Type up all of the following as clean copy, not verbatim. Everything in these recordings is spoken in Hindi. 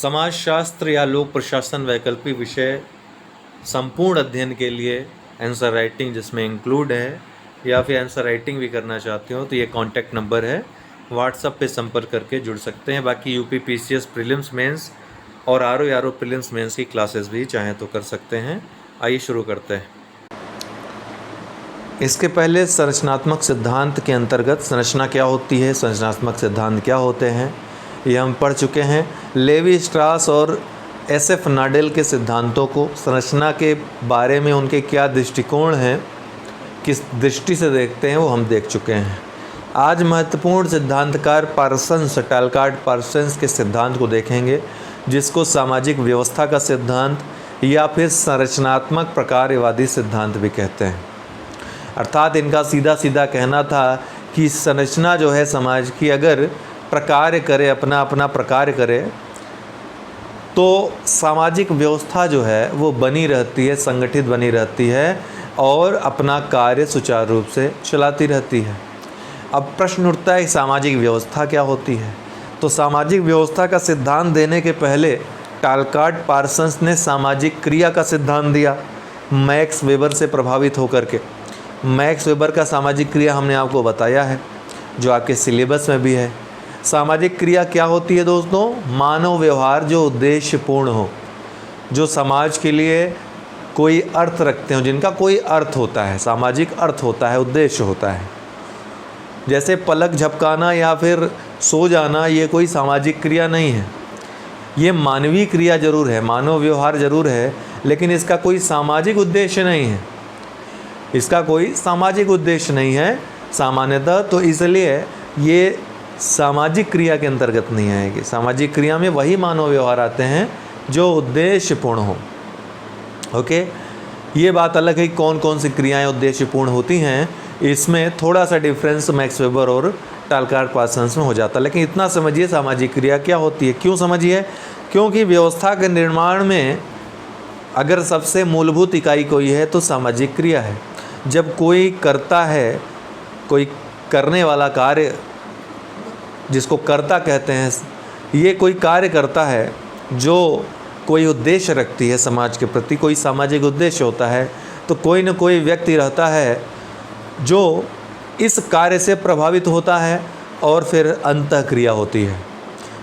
समाजशास्त्र या लोक प्रशासन वैकल्पिक विषय संपूर्ण अध्ययन के लिए आंसर राइटिंग जिसमें इंक्लूड है या फिर आंसर राइटिंग भी करना चाहते हो तो ये कॉन्टैक्ट नंबर है, व्हाट्सएप पे संपर्क करके जुड़ सकते हैं। बाकी यूपी पीसीएस प्रीलिम्स मेंस और आरओ प्रीलिम्स मेंस की क्लासेस भी चाहें तो कर सकते हैं। आइए शुरू करते हैं। इसके पहले संरचनात्मक सिद्धांत के अंतर्गत संरचना क्या होती है, संरचनात्मक सिद्धांत क्या होते हैं, ये हम पढ़ चुके हैं। लेवी स्ट्रास और एसएफ नाडेल के सिद्धांतों को, संरचना के बारे में उनके क्या दृष्टिकोण हैं, किस दृष्टि से देखते हैं, वो हम देख चुके हैं। आज महत्वपूर्ण सिद्धांतकार पार्सन्स, टालकार्ड पार्सन्स के सिद्धांत को देखेंगे, जिसको सामाजिक व्यवस्था का सिद्धांत या फिर संरचनात्मक प्रकारवादी सिद्धांत भी कहते हैं। अर्थात इनका सीधा सीधा कहना था कि संरचना जो है समाज की अगर प्रकार करे, अपना अपना प्रकार करे, तो सामाजिक व्यवस्था जो है वो बनी रहती है, संगठित बनी रहती है और अपना कार्य सुचारू रूप से चलाती रहती है। अब प्रश्न उठता है सामाजिक व्यवस्था क्या होती है। तो सामाजिक व्यवस्था का सिद्धांत देने के पहले टालकार्ड पार्सन्स ने सामाजिक क्रिया का सिद्धांत दिया, मैक्स वेबर से प्रभावित होकर के। मैक्स वेबर का सामाजिक क्रिया हमने आपको बताया है, जो आपके सिलेबस में भी है। सामाजिक क्रिया क्या होती है दोस्तों? मानव व्यवहार जो उद्देश्यपूर्ण हो, जो समाज के लिए कोई अर्थ रखते हो, जिनका कोई अर्थ होता है, सामाजिक अर्थ होता है, उद्देश्य होता है। जैसे पलक झपकाना या फिर सो जाना, ये कोई सामाजिक क्रिया नहीं है। ये मानवीय क्रिया जरूर है, मानव व्यवहार जरूर है, लेकिन इसका कोई सामाजिक उद्देश्य नहीं है। इसका कोई सामाजिक उद्देश्य नहीं है सामान्यतः, तो इसलिए ये सामाजिक क्रिया के अंतर्गत नहीं आएगी। सामाजिक क्रिया में वही मानव व्यवहार आते हैं जो उद्देश्यपूर्ण हो। ओके, ये बात अलग है कौन कौन सी क्रियाएं उद्देश्यपूर्ण होती हैं, इसमें थोड़ा सा डिफरेंस मैक्स वेबर और टालकार्ड पार्सन्स में हो जाता है। लेकिन इतना समझिए सामाजिक क्रिया क्या होती है। क्यों समझिए? क्योंकि व्यवस्था के निर्माण में अगर सबसे मूलभूत इकाई कोई है तो सामाजिक क्रिया है। जब कोई करता है, कोई करने वाला कार्य जिसको कर्ता कहते हैं, ये कोई कार्य करता है जो कोई उद्देश्य रखती है समाज के प्रति, कोई सामाजिक उद्देश्य होता है, तो कोई न कोई व्यक्ति रहता है जो इस कार्य से प्रभावित होता है और फिर अंतःक्रिया होती है।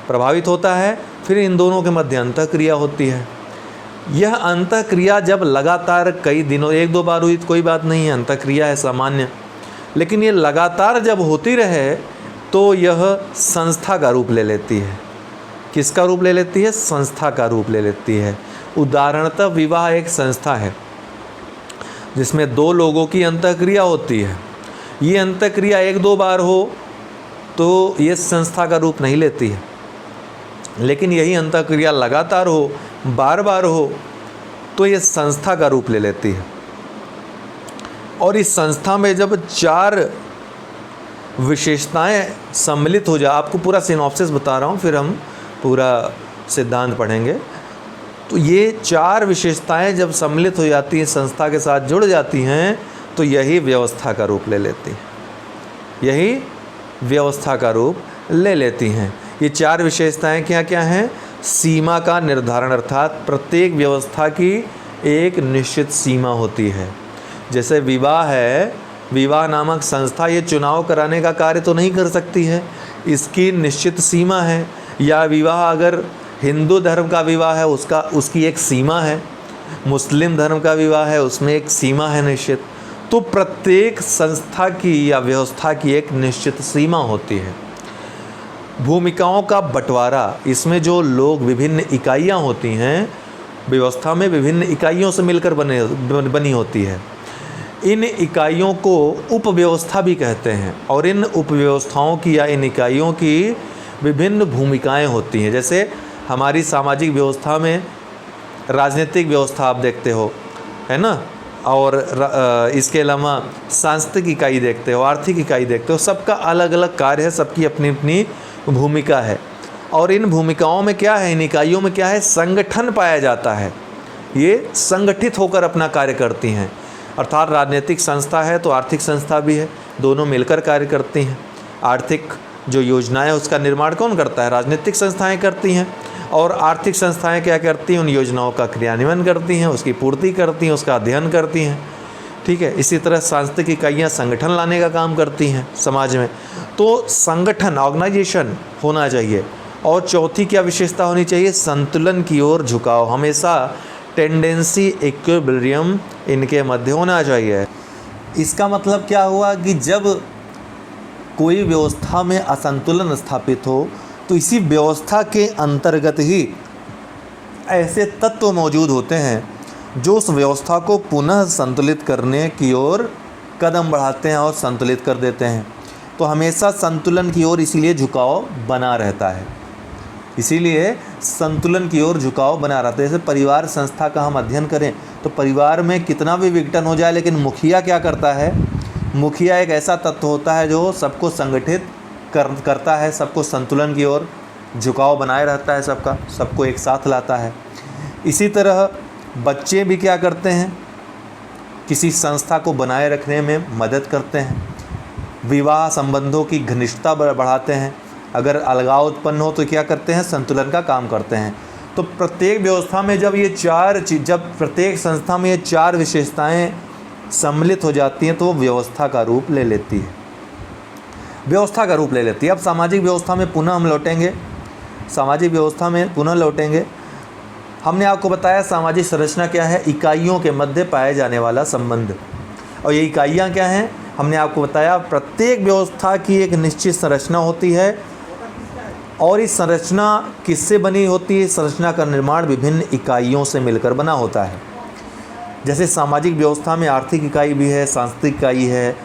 प्रभावित होता है, फिर इन दोनों के मध्य अंतःक्रिया होती है। यह अंतःक्रिया जब लगातार कई दिनों, एक दो बार हुई तो कोई बात नहीं है, अंतःक्रिया है सामान्य, लेकिन ये लगातार जब होती रहे तो यह संस्था का रूप ले लेती है। किसका रूप ले लेती है? संस्था का रूप ले लेती है। उदाहरणतः विवाह एक संस्था है जिसमें दो लोगों की अंतःक्रिया होती है। ये अंतःक्रिया एक दो बार हो तो ये संस्था का रूप नहीं लेती है, लेकिन यही अंतःक्रिया लगातार हो, बार बार हो, तो ये संस्था का रूप ले लेती है। और इस संस्था में जब चार विशेषताएं सम्मिलित हो जाए, आपको पूरा सिनॉप्सिस बता रहा हूँ, फिर हम पूरा सिद्धांत पढ़ेंगे। तो ये चार विशेषताएं जब सम्मिलित हो जाती हैं, संस्था के साथ जुड़ जाती हैं, तो यही व्यवस्था का रूप ले लेती हैं। यही व्यवस्था का रूप ले लेती हैं। ये चार विशेषताएं क्या क्या हैं? सीमा का निर्धारण, अर्थात प्रत्येक व्यवस्था की एक निश्चित सीमा होती है। जैसे विवाह है, विवाह नामक संस्था ये चुनाव कराने का कार्य तो नहीं कर सकती है, इसकी निश्चित सीमा है। या विवाह अगर हिंदू धर्म का विवाह है, उसकी एक सीमा है, मुस्लिम धर्म का विवाह है, उसमें एक सीमा है निश्चित। तो प्रत्येक संस्था की या व्यवस्था की एक निश्चित सीमा होती है। भूमिकाओं का बंटवारा, इसमें जो लोग, विभिन्न इकाइयाँ होती हैं, व्यवस्था में विभिन्न इकाइयों से मिलकर बनी होती है। इन इकाइयों को उपव्यवस्था भी कहते हैं और इन उपव्यवस्थाओं की या इन इकाइयों की विभिन्न भूमिकाएं होती हैं। जैसे हमारी सामाजिक व्यवस्था में राजनीतिक व्यवस्था आप देखते हो, है ना, और इसके अलावा सांस्कृतिक इकाई देखते हो, आर्थिक इकाई देखते हो, सबका अलग अलग कार्य है, सबकी अपनी अपनी भूमिका है। और इन भूमिकाओं में क्या है, इन इकाइयों में क्या है? संगठन पाया जाता है। ये संगठित होकर अपना कार्य करती हैं। अर्थात राजनीतिक संस्था है तो आर्थिक संस्था भी है, दोनों मिलकर कार्य करती हैं। आर्थिक जो योजना है उसका निर्माण कौन करता है? राजनीतिक संस्थाएं करती हैं। और आर्थिक संस्थाएं क्या करती हैं, उन योजनाओं का क्रियान्वयन करती हैं, उसकी पूर्ति करती हैं, उसका अध्ययन करती हैं। ठीक है, इसी तरह सांस्कृतिक इकाइयाँ संगठन लाने का काम करती हैं समाज में। तो संगठन, ऑर्गेनाइजेशन होना चाहिए। और चौथी क्या विशेषता होनी चाहिए, संतुलन की ओर झुकाव, हमेशा टेंडेंसी, इक्विलिब्रियम इनके मध्य होना चाहिए। इसका मतलब क्या हुआ कि जब कोई व्यवस्था में असंतुलन स्थापित हो तो इसी व्यवस्था के अंतर्गत ही ऐसे तत्व मौजूद होते हैं जो उस व्यवस्था को पुनः संतुलित करने की ओर कदम बढ़ाते हैं और संतुलित कर देते हैं। तो हमेशा संतुलन की ओर इसीलिए झुकाव बना रहता है, इसीलिए संतुलन की ओर झुकाव बना रहता है। जैसे परिवार संस्था का हम अध्ययन करें तो परिवार में कितना भी विघटन हो जाए, लेकिन मुखिया क्या करता है, मुखिया एक ऐसा तत्व होता है जो सबको संगठित करता है, सबको संतुलन की ओर झुकाव बनाए रहता है, सबको एक साथ लाता है। इसी तरह बच्चे भी क्या करते हैं, किसी संस्था को बनाए रखने में मदद करते हैं, विवाह संबंधों की घनिष्ठता बढ़ाते हैं, अगर अलगाव उत्पन्न हो तो क्या करते हैं, संतुलन का काम करते हैं। तो प्रत्येक व्यवस्था में जब प्रत्येक संस्था में ये चार विशेषताएं सम्मिलित हो जाती हैं तो वो व्यवस्था का रूप ले लेती है, व्यवस्था का रूप ले लेती है। अब सामाजिक व्यवस्था में पुनः हम लौटेंगे, सामाजिक व्यवस्था में पुनः लौटेंगे। हमने आपको बताया सामाजिक संरचना क्या है, इकाइयों के मध्य पाए जाने वाला संबंध। और ये इकाइयाँ क्या हैं, हमने आपको बताया प्रत्येक व्यवस्था की एक निश्चित संरचना होती है और इस संरचना किससे बनी होती है, संरचना का निर्माण विभिन्न इकाइयों से मिलकर बना होता है। जैसे सामाजिक व्यवस्था में आर्थिक इकाई भी है, सांस्कृतिक इकाई है,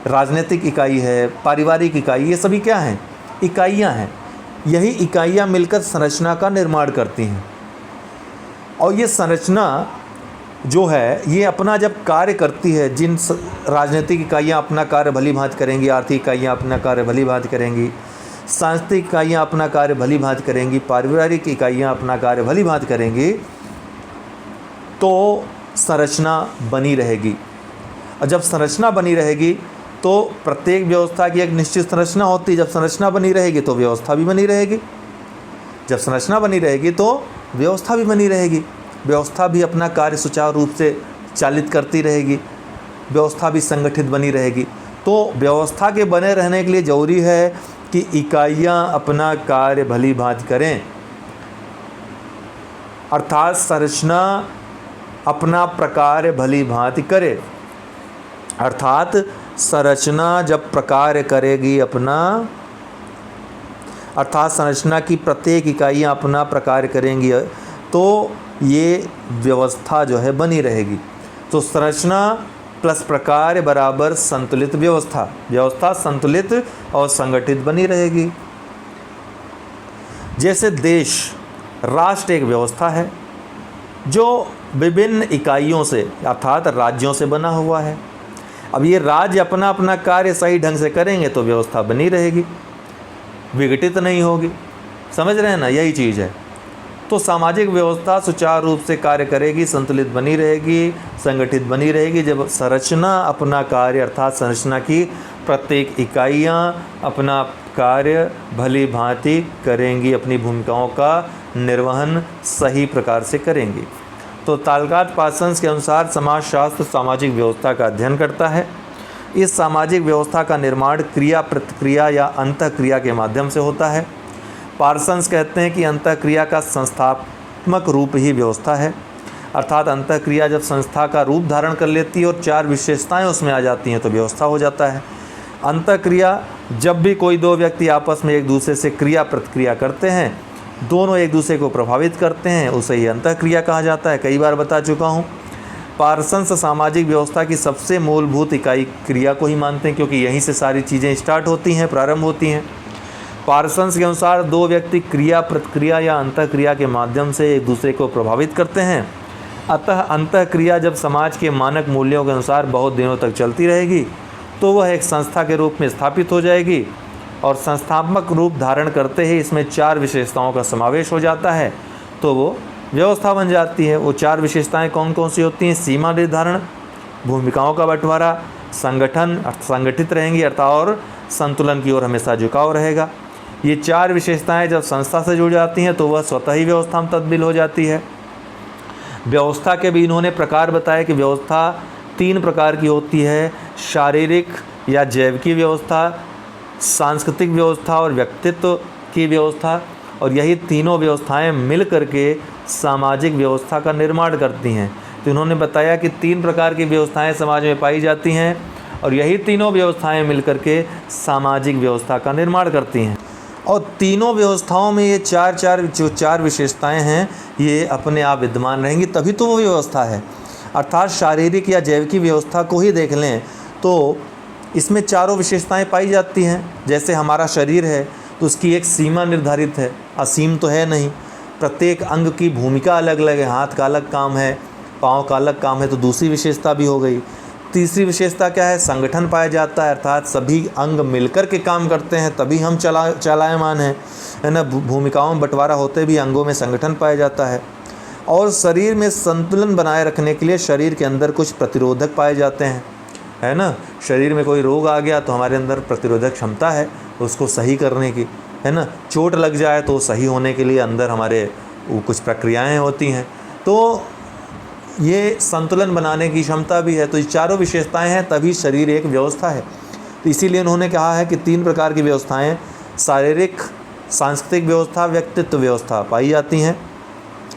राजनीतिक इकाई है, पारिवारिक इकाई, ये सभी क्या हैं, इकाइयां हैं। यही इकाइयां मिलकर संरचना का निर्माण करती हैं। और ये संरचना जो है ये अपना जब कार्य करती है, जिन राजनीतिक इकाइयां अपना कार्य भली भांति करेंगी, आर्थिक इकाइयां अपना कार्य भली भांति करेंगी, सांस्कृतिक इकाइयां अपना कार्य भली भांति करेंगी, पारिवारिक इकाइयां अपना कार्य भली भांति करेंगी, तो संरचना बनी रहेगी। और जब संरचना बनी रहेगी तो प्रत्येक व्यवस्था की एक निश्चित संरचना होती है। जब संरचना बनी रहेगी तो व्यवस्था भी बनी रहेगी, जब संरचना बनी रहेगी तो व्यवस्था भी बनी रहेगी, व्यवस्था भी अपना कार्य सुचारू रूप से चालित करती रहेगी, व्यवस्था भी संगठित बनी रहेगी। तो व्यवस्था के बने रहने के लिए ज़रूरी है कि इकाइयाँ अपना कार्य भली भांति करें, अर्थात संरचना अपना प्रकार भली भांति करे। अर्थात संरचना जब प्रकार करेगी अपना, अर्थात संरचना की प्रत्येक इकाइयाँ अपना प्रकार करेंगी तो ये व्यवस्था जो है बनी रहेगी। तो संरचना प्लस प्रकार बराबर संतुलित व्यवस्था, व्यवस्था संतुलित और संगठित बनी रहेगी। जैसे देश, राष्ट्र एक व्यवस्था है जो विभिन्न इकाइयों से अर्थात राज्यों से बना हुआ है। अब ये राज्य अपना अपना कार्य सही ढंग से करेंगे तो व्यवस्था बनी रहेगी, विघटित नहीं होगी। समझ रहे हैं ना, यही चीज़ है। तो सामाजिक व्यवस्था सुचारू रूप से कार्य करेगी, संतुलित बनी रहेगी, संगठित बनी रहेगी जब संरचना अपना कार्य अर्थात संरचना की प्रत्येक इकाइयाँ अपना कार्य भली भांति करेंगी, अपनी भूमिकाओं का निर्वहन सही प्रकार से करेंगी। तो तालकाट पार्सन्स के अनुसार समाजशास्त्र सामाजिक व्यवस्था का अध्ययन करता है। इस सामाजिक व्यवस्था का निर्माण क्रिया प्रतिक्रिया या अंतःक्रिया के माध्यम से होता है। पार्सन्स कहते हैं कि अंतःक्रिया का संस्थात्मक रूप ही व्यवस्था है, अर्थात अंतःक्रिया जब संस्था का रूप धारण कर लेती है और चार विशेषताएं उसमें आ जाती हैं तो व्यवस्था हो जाता है। अंतःक्रिया जब भी कोई दो व्यक्ति आपस में एक दूसरे से क्रिया प्रतिक्रिया करते हैं, दोनों एक दूसरे को प्रभावित करते हैं, उसे ही अंतःक्रिया कहा जाता है। कई बार बता चुका हूँ। पार्सन्स सामाजिक व्यवस्था की सबसे मूलभूत इकाई क्रिया को ही मानते हैं क्योंकि यहीं से सारी चीज़ें स्टार्ट होती हैं, प्रारंभ होती हैं। पार्सन्स के अनुसार दो व्यक्ति क्रिया प्रतिक्रिया या अंतःक्रिया के माध्यम से एक दूसरे को प्रभावित करते हैं। अतः अंतःक्रिया जब समाज के मानक मूल्यों के अनुसार बहुत दिनों तक चलती रहेगी तो वह एक संस्था के रूप में स्थापित हो जाएगी और संस्थात्मक रूप धारण करते ही इसमें चार विशेषताओं का समावेश हो जाता है तो वो व्यवस्था बन जाती है। वो चार विशेषताएं कौन कौन सी होती हैं? सीमा निर्धारण, भूमिकाओं का बंटवारा, संगठन संगठित रहेंगी अर्थात और संतुलन की ओर हमेशा झुकाव रहेगा। ये 4 विशेषताएं जब संस्था से जुड़ जाती हैं तो वह स्वतः ही व्यवस्था में तब्दील हो जाती है। व्यवस्था के भी इन्होंने प्रकार बताए कि व्यवस्था 3 प्रकार की होती है, शारीरिक या जैविकी व्यवस्था, सांस्कृतिक व्यवस्था और व्यक्तित्व की व्यवस्था। और यही तीनों व्यवस्थाएं मिल करके सामाजिक व्यवस्था का निर्माण करती हैं। तो इन्होंने बताया कि 3 प्रकार की व्यवस्थाएं समाज में पाई जाती हैं और यही तीनों व्यवस्थाएं मिल करके सामाजिक व्यवस्था का निर्माण करती हैं। और तीनों व्यवस्थाओं में ये चार विशेषताएं हैं, ये अपने आप विद्यमान रहेंगी, तभी तो वो व्यवस्था है। अर्थात शारीरिक या जैविकी व्यवस्था को ही देख लें तो इसमें चारों विशेषताएं पाई जाती हैं। जैसे हमारा शरीर है तो उसकी एक सीमा निर्धारित है, असीम तो है नहीं। प्रत्येक अंग की भूमिका अलग अलग है, हाथ का अलग काम है, पाँव का अलग काम है, तो दूसरी विशेषता भी हो गई। तीसरी विशेषता क्या है? संगठन पाया जाता है, अर्थात सभी अंग मिलकर के काम करते हैं तभी हम चलायमान हैं, है ना। भूमिकाओं में बंटवारा होते भी अंगों में संगठन पाया जाता है। और शरीर में संतुलन बनाए रखने के लिए शरीर के अंदर कुछ प्रतिरोधक पाए जाते हैं, है ना। शरीर में कोई रोग आ गया तो हमारे अंदर प्रतिरोधक क्षमता है उसको सही करने की, है ना। चोट लग जाए तो सही होने के लिए अंदर हमारे कुछ प्रक्रियाएं होती हैं, तो ये संतुलन बनाने की क्षमता भी है। तो ये चारों विशेषताएं हैं तभी शरीर एक व्यवस्था है। तो इसीलिए उन्होंने कहा है कि 3 प्रकार की व्यवस्थाएं, शारीरिक, सांस्कृतिक व्यवस्था, व्यक्तित्व व्यवस्था पाई जाती हैं।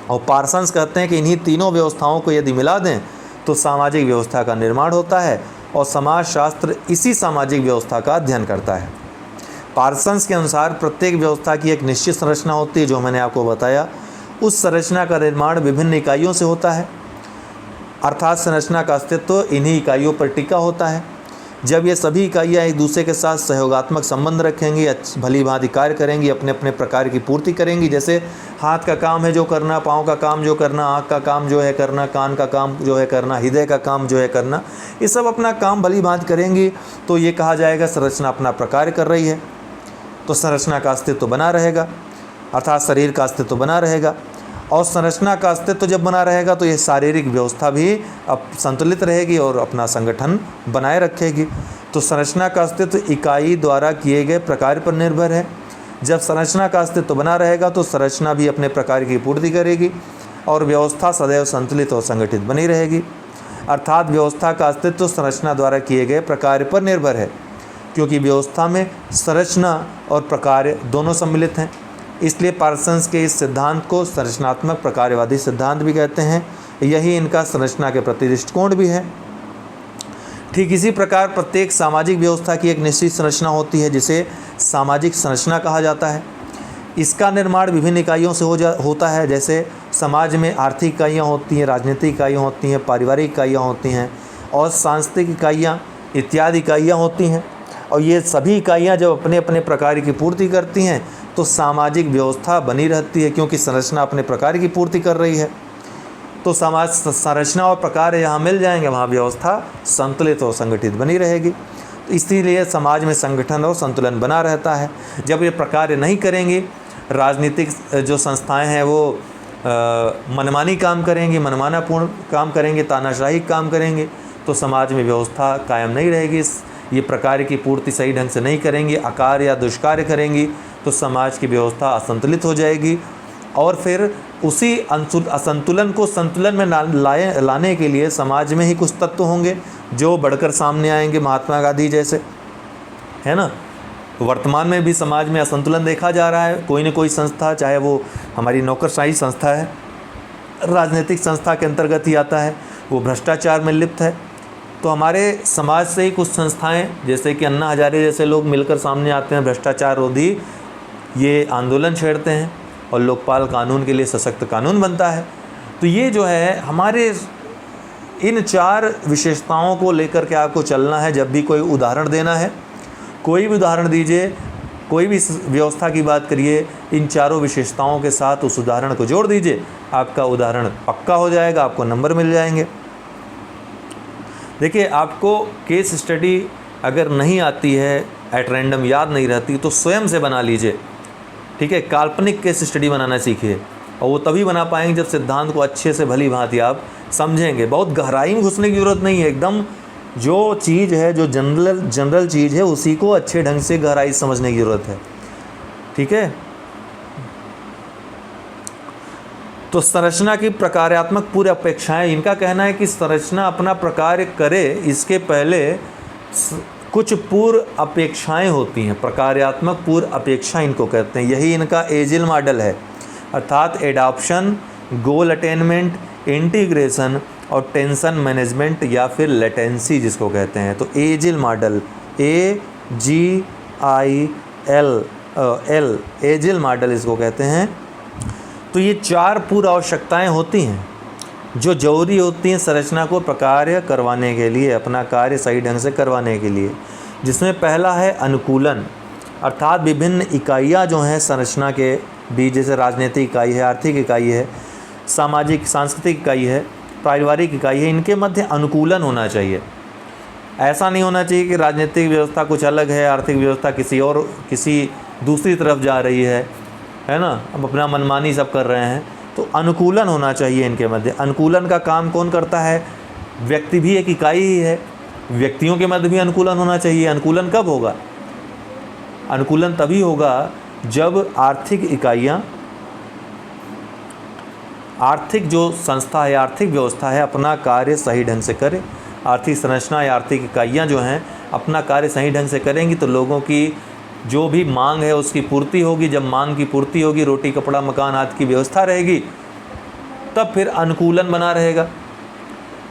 और पार्सन्स कहते हैं कि इन्हीं तीनों व्यवस्थाओं को यदि मिला दें तो सामाजिक व्यवस्था का निर्माण होता है और समाजशास्त्र इसी सामाजिक व्यवस्था का अध्ययन करता है। पार्सन्स के अनुसार प्रत्येक व्यवस्था की एक निश्चित संरचना होती है, जो मैंने आपको बताया। उस संरचना का निर्माण विभिन्न इकाइयों से होता है, अर्थात संरचना का अस्तित्व इन्हीं इकाइयों पर टिका होता है। जब ये सभी इकाइयाँ एक दूसरे के साथ सहयोगात्मक संबंध रखेंगी, भली भांति कार्य करेंगी, अपने अपने प्रकार की पूर्ति करेंगी। जैसे हाथ का काम है जो करना, पाँव का काम जो करना, आँख का काम जो है करना, कान का काम जो है करना, हृदय का काम जो है करना, ये सब अपना काम भली भांति करेंगी तो ये कहा जाएगा संरचना अपना प्रकार कर रही है। तो संरचना का अस्तित्व बना रहेगा, अर्थात शरीर का अस्तित्व बना रहेगा। और संरचना का अस्तित्व जब बना रहेगा तो ये शारीरिक व्यवस्था भी अब संतुलित रहेगी और अपना संगठन बनाए रखेगी। तो संरचना का अस्तित्व इकाई द्वारा किए गए प्रकार पर निर्भर है। जब संरचना का अस्तित्व बना रहेगा तो संरचना भी अपने प्रकार की पूर्ति करेगी और व्यवस्था सदैव संतुलित और संगठित बनी रहेगी। अर्थात व्यवस्था का अस्तित्व संरचना द्वारा किए गए प्रकार पर निर्भर है, क्योंकि व्यवस्था में संरचना और प्रकार दोनों सम्मिलित हैं। इसलिए पार्सन्स के इस सिद्धांत को संरचनात्मक प्रकारवादी सिद्धांत भी कहते हैं। यही इनका संरचना के प्रति दृष्टिकोण भी है। ठीक इसी प्रकार प्रत्येक सामाजिक व्यवस्था की एक निश्चित संरचना होती है, जिसे सामाजिक संरचना कहा जाता है। इसका निर्माण विभिन्न इकाइयों से होता है। जैसे समाज में आर्थिक इकाइयाँ होती हैं, राजनीतिक इकाइयाँ होती हैं, पारिवारिक इकाइयाँ होती हैं और सांस्कृतिक इकाइयाँ इत्यादि इकाइयाँ होती हैं। और ये सभी इकाइयाँ जब अपने अपने प्रकार की पूर्ति करती हैं तो सामाजिक व्यवस्था बनी रहती है, क्योंकि संरचना अपने प्रकार की पूर्ति कर रही है। तो समाज संरचना और प्रकार यहाँ मिल जाएंगे, वहाँ व्यवस्था संतुलित और संगठित बनी रहेगी। तो इसीलिए समाज में संगठन और संतुलन बना रहता है। जब ये प्रकार नहीं करेंगे, राजनीतिक जो संस्थाएं हैं वो मनमानी काम करेंगी, मनमानापूर्ण काम करेंगे, तानाशाही काम करेंगे, तो समाज में व्यवस्था कायम नहीं रहेगी। ये प्रकार की पूर्ति सही ढंग से नहीं करेंगी, अकार्य या दुष्कार्य करेंगी, तो समाज की व्यवस्था असंतुलित हो जाएगी। और फिर उसी असंतुलन को संतुलन में लाने के लिए समाज में ही कुछ तत्व होंगे जो बढ़कर सामने आएंगे, महात्मा गांधी जैसे, है ना। वर्तमान में भी समाज में असंतुलन देखा जा रहा है। कोई न कोई संस्था, चाहे वो हमारी नौकरशाही संस्था है, राजनीतिक संस्था के अंतर्गत ही आता है, वो भ्रष्टाचार में लिप्त है। तो हमारे समाज से ही कुछ संस्थाएं, जैसे कि अन्ना हजारे जैसे लोग मिलकर सामने आते हैं, भ्रष्टाचार विरोधी ये आंदोलन छेड़ते हैं और लोकपाल कानून के लिए सशक्त कानून बनता है। तो ये जो है हमारे इन 4 विशेषताओं को लेकर के आपको चलना है। जब भी कोई उदाहरण देना है, कोई भी उदाहरण दीजिए, कोई भी व्यवस्था की बात करिए, इन चारों विशेषताओं के साथ उस उदाहरण को जोड़ दीजिए, आपका उदाहरण पक्का हो जाएगा, आपको नंबर मिल जाएंगे। देखिए, आपको केस स्टडी अगर नहीं आती है, एट रैंडम याद नहीं रहती, तो स्वयं से बना लीजिए, ठीक है। काल्पनिक केस स्टडी बनाना सीखिए, और वो तभी बना पाएंगे जब सिद्धांत को अच्छे से भली भांति आप समझेंगे। बहुत गहराई में घुसने की ज़रूरत नहीं है, एकदम जो चीज़ है, जो जनरल चीज़ है, उसी को अच्छे ढंग से गहराई समझने की ज़रूरत है। ठीक है। तो संरचना की प्रकार्यात्मक पूर्व अपेक्षाएं, इनका कहना है कि संरचना अपना प्रकार्य करे इसके पहले कुछ पूर्व अपेक्षाएं होती हैं। प्रकार्यात्मक पूर्व अपेक्षा इनको कहते हैं। यही इनका एजिल मॉडल है, अर्थात एडॉप्शन, गोल अटेनमेंट, इंटीग्रेशन और टेंशन मैनेजमेंट या फिर लेटेंसी जिसको कहते हैं। तो agile model, AGIL agile model इसको कहते हैं। तो ये 4 पूर्व आवश्यकताएं होती हैं जो जरूरी होती हैं संरचना को प्रकार्य करवाने के लिए, अपना कार्य सही ढंग से करवाने के लिए, जिसमें पहला है अनुकूलन, अर्थात विभिन्न इकाइयाँ जो हैं संरचना के बीच, जैसे राजनीतिक इकाई है, आर्थिक इकाई है, सामाजिक सांस्कृतिक इकाई है, पारिवारिक इकाई है, इनके मध्य अनुकूलन होना चाहिए। ऐसा नहीं होना चाहिए कि राजनीतिक व्यवस्था कुछ अलग है, आर्थिक व्यवस्था किसी दूसरी तरफ जा रही है ना, अब अपना मनमानी सब कर रहे हैं। तो अनुकूलन होना चाहिए इनके मध्य। अनुकूलन का काम कौन करता है? व्यक्ति भी एक इकाई ही है, व्यक्तियों के मध्य भी अनुकूलन होना चाहिए। अनुकूलन कब होगा? अनुकूलन तभी होगा जब आर्थिक इकाइयाँ, आर्थिक जो संस्था है, आर्थिक व्यवस्था है, अपना कार्य सही ढंग से करे। आर्थिक संरचना या आर्थिक इकाइयाँ जो हैं अपना कार्य सही ढंग से करेंगी तो लोगों की जो भी मांग है उसकी पूर्ति होगी। जब मांग की पूर्ति होगी, रोटी कपड़ा मकान आदि की व्यवस्था रहेगी, तब फिर अनुकूलन बना रहेगा।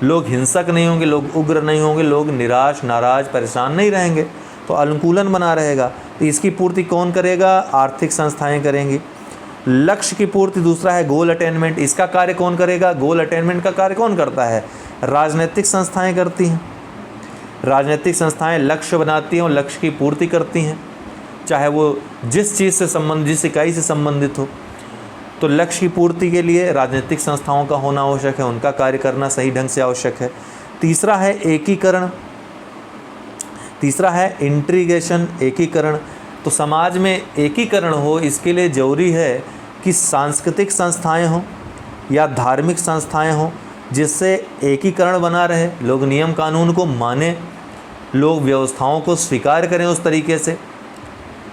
लोग हिंसक नहीं होंगे, लोग उग्र नहीं होंगे, लोग निराश नाराज परेशान नहीं रहेंगे, तो अनुकूलन बना रहेगा। तो इसकी पूर्ति कौन करेगा? आर्थिक संस्थाएं करेंगी। लक्ष्य की पूर्ति दूसरा है गोल अटेनमेंट। इसका कार्य कौन करेगा? गोल अटेनमेंट का कार्य कौन करता है? राजनीतिक संस्थाएं करती हैं। राजनीतिक संस्थाएं लक्ष्य बनाती हैं और लक्ष्य की पूर्ति करती हैं, चाहे वो जिस चीज़ से संबंधित, जिस इकाई से संबंधित हो। तो लक्ष्य की पूर्ति के लिए राजनीतिक संस्थाओं का होना आवश्यक है, उनका कार्य करना सही ढंग से आवश्यक है। तीसरा है एकीकरण, तीसरा है इंटीग्रेशन, एकीकरण। तो समाज में एकीकरण हो, इसके लिए ज़रूरी है कि सांस्कृतिक संस्थाएं हों या धार्मिक संस्थाएं हों, जिससे एकीकरण बना रहे, लोग नियम कानून को माने, लोग व्यवस्थाओं को स्वीकार करें, उस तरीके से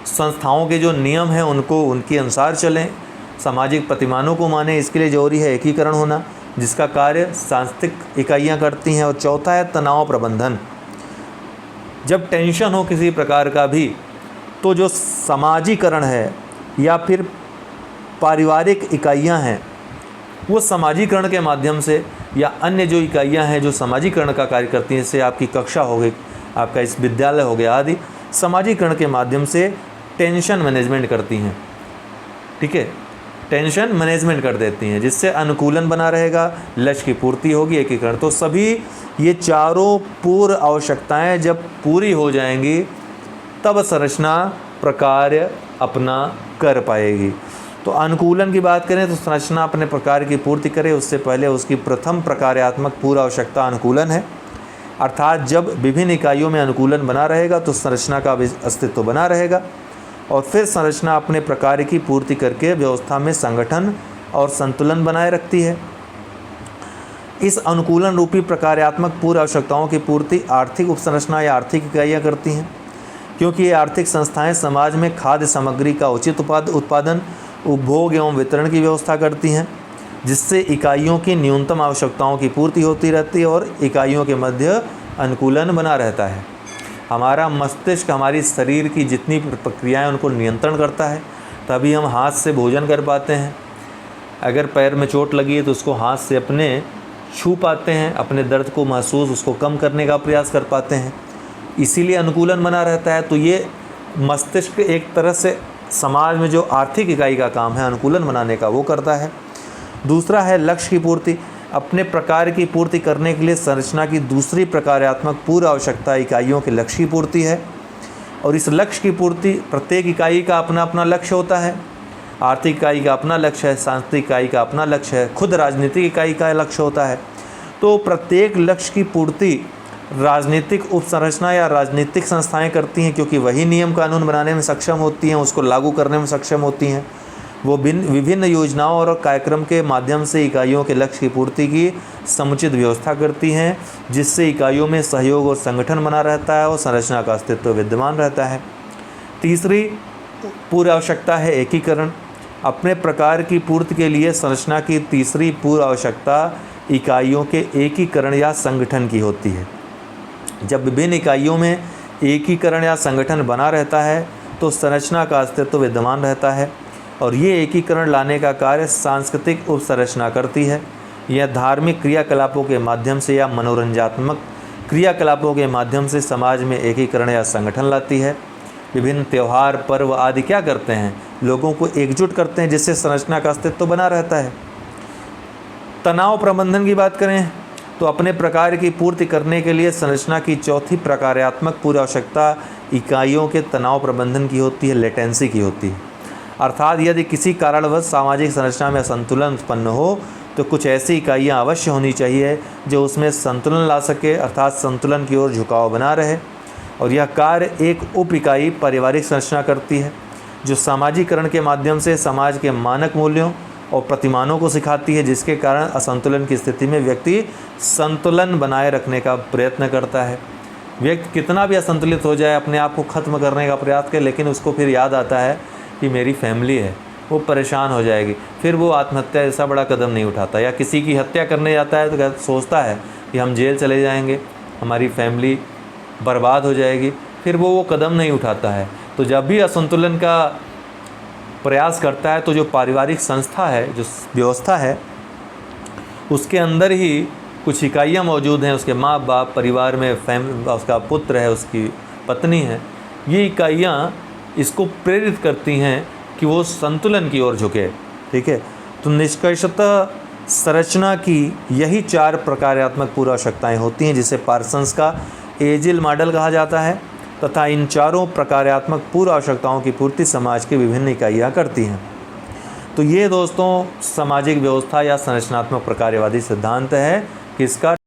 संस्थाओं के जो नियम हैं उनको उनके अनुसार चलें, सामाजिक प्रतिमानों को माने। इसके लिए जरूरी है एकीकरण होना, जिसका कार्य सांस्कृतिक इकाइयाँ करती हैं। और चौथा है तनाव प्रबंधन। जब टेंशन हो किसी प्रकार का भी, तो जो समाजीकरण है या फिर पारिवारिक इकाइयाँ हैं, वो समाजीकरण के माध्यम से या अन्य जो इकाइयाँ हैं जो समाजीकरण का कार्य करती हैं, जैसे आपकी कक्षा हो गई, आपका इस विद्यालय हो गया आदि, समाजीकरण के माध्यम से टेंशन मैनेजमेंट करती हैं। ठीक है, टेंशन मैनेजमेंट कर देती हैं, जिससे अनुकूलन बना रहेगा, लक्ष्य की पूर्ति होगी, एकीकरण। तो सभी ये चारों पूर्व आवश्यकताएं जब पूरी हो जाएंगी, तब संरचना प्रकार्य अपना कर पाएगी। तो अनुकूलन की बात करें तो संरचना अपने प्रकार की पूर्ति करे, उससे पहले उसकी प्रथम प्रकार्यात्मक पूर्व आवश्यकता अनुकूलन है। अर्थात जब विभिन्न इकाइयों में अनुकूलन बना रहेगा तो संरचना का अस्तित्व बना रहेगा, और फिर संरचना अपने प्रकार की पूर्ति करके व्यवस्था में संगठन और संतुलन बनाए रखती है। इस अनुकूलन रूपी प्रकार्यात्मक पूर्व आवश्यकताओं की पूर्ति आर्थिक उपसंरचना या आर्थिक इकाइयाँ करती हैं, क्योंकि ये आर्थिक संस्थाएं समाज में खाद्य सामग्री का उचित उत्पादन, उपभोग एवं वितरण की व्यवस्था करती हैं, जिससे इकाइयों की न्यूनतम आवश्यकताओं की पूर्ति होती रहती है और इकाइयों के मध्य अनुकूलन बना रहता है। हमारा मस्तिष्क हमारी शरीर की जितनी प्रक्रियाएं उनको नियंत्रण करता है, तभी हम हाथ से भोजन कर पाते हैं। अगर पैर में चोट लगी है तो उसको हाथ से अपने छू पाते हैं, अपने दर्द को महसूस उसको कम करने का प्रयास कर पाते हैं, इसीलिए अनुकूलन बना रहता है। तो ये मस्तिष्क एक तरह से समाज में जो आर्थिक इकाई का काम है अनुकूलन बनाने का, वो करता है। दूसरा है लक्ष्य की पूर्ति। अपने प्रकार की पूर्ति करने के लिए संरचना की दूसरी प्रकार्यात्मक पूर्व आवश्यकता इकाइयों के लक्ष्य की पूर्ति है, और इस लक्ष्य की पूर्ति प्रत्येक इकाई का अपना अपना लक्ष्य होता है। आर्थिक इकाई का अपना लक्ष्य है, सांस्कृतिक इकाई का अपना लक्ष्य है, खुद राजनीतिक इकाई का लक्ष्य होता है। तो प्रत्येक लक्ष्य की पूर्ति राजनीतिक उपसंरचना या राजनीतिक संस्थाएं करती हैं, क्योंकि वही नियम कानून बनाने में सक्षम होती हैं, उसको लागू करने में सक्षम होती हैं। वो विभिन्न योजनाओं और कार्यक्रम के माध्यम से इकाइयों के लक्ष्य की पूर्ति की समुचित व्यवस्था करती हैं, जिससे इकाइयों में सहयोग और संगठन बना रहता है और संरचना का अस्तित्व विद्यमान रहता है। तीसरी पूर्व आवश्यकता है एकीकरण। अपने प्रकार की पूर्ति के लिए संरचना की तीसरी पूर्व आवश्यकता इकाइयों के एकीकरण या संगठन की होती है। जब विभिन्न इकाइयों में एकीकरण या संगठन बना रहता है तो संरचना का अस्तित्व विद्यमान रहता है, और ये एकीकरण लाने का कार्य सांस्कृतिक उपसंरचना करती है। यह धार्मिक क्रियाकलापों के माध्यम से या मनोरंजनात्मक क्रियाकलापों के माध्यम से समाज में एकीकरण या संगठन लाती है। विभिन्न त्यौहार, पर्व आदि क्या करते हैं, लोगों को एकजुट करते हैं, जिससे संरचना का अस्तित्व बना रहता है। तनाव प्रबंधन की बात करें तो अपने प्रकार की पूर्ति करने के लिए संरचना की चौथी प्रकार्यात्मक पूर्व आवश्यकता इकाइयों के तनाव प्रबंधन की होती है, लेटेंसी की होती है। अर्थात यदि किसी कारणवश सामाजिक संरचना में असंतुलन उत्पन्न हो तो कुछ ऐसी इकाइयाँ अवश्य होनी चाहिए जो उसमें संतुलन ला सके, अर्थात संतुलन की ओर झुकाव बना रहे। और यह कार्य एक उप इकाई पारिवारिक संरचना करती है, जो सामाजिकरण के माध्यम से समाज के मानक मूल्यों और प्रतिमानों को सिखाती है, जिसके कारण असंतुलन की स्थिति में व्यक्ति संतुलन बनाए रखने का प्रयत्न करता है। व्यक्ति कितना भी असंतुलित हो जाए, अपने आप को ख़त्म करने का प्रयास करे, लेकिन उसको फिर याद आता है कि मेरी फैमिली है, वो परेशान हो जाएगी, फिर वो आत्महत्या जैसा बड़ा कदम नहीं उठाता। या किसी की हत्या करने जाता है तो सोचता है कि हम जेल चले जाएंगे, हमारी फैमिली बर्बाद हो जाएगी, फिर वो कदम नहीं उठाता है। तो जब भी असंतुलन का प्रयास करता है तो जो पारिवारिक संस्था है, जो व्यवस्था है, उसके अंदर ही कुछ इकाइयाँ मौजूद हैं, उसके माँ बाप, परिवार में उसका पुत्र है, उसकी पत्नी है, ये इकाइयाँ इसको प्रेरित करती हैं कि वो संतुलन की ओर झुके। ठीक है, तो निष्कर्षतः संरचना की यही 4 प्रकार्यात्मक पूर्व आवश्यकताएँ होती हैं, जिसे पार्सन्स का एजिल मॉडल कहा जाता है, तथा इन चारों प्रकार्यात्मक पूर्व आवश्यकताओं की पूर्ति समाज की विभिन्न इकाइयाँ करती हैं। तो ये दोस्तों सामाजिक व्यवस्था या संरचनात्मक प्रकार्यवादी सिद्धांत है, किसका?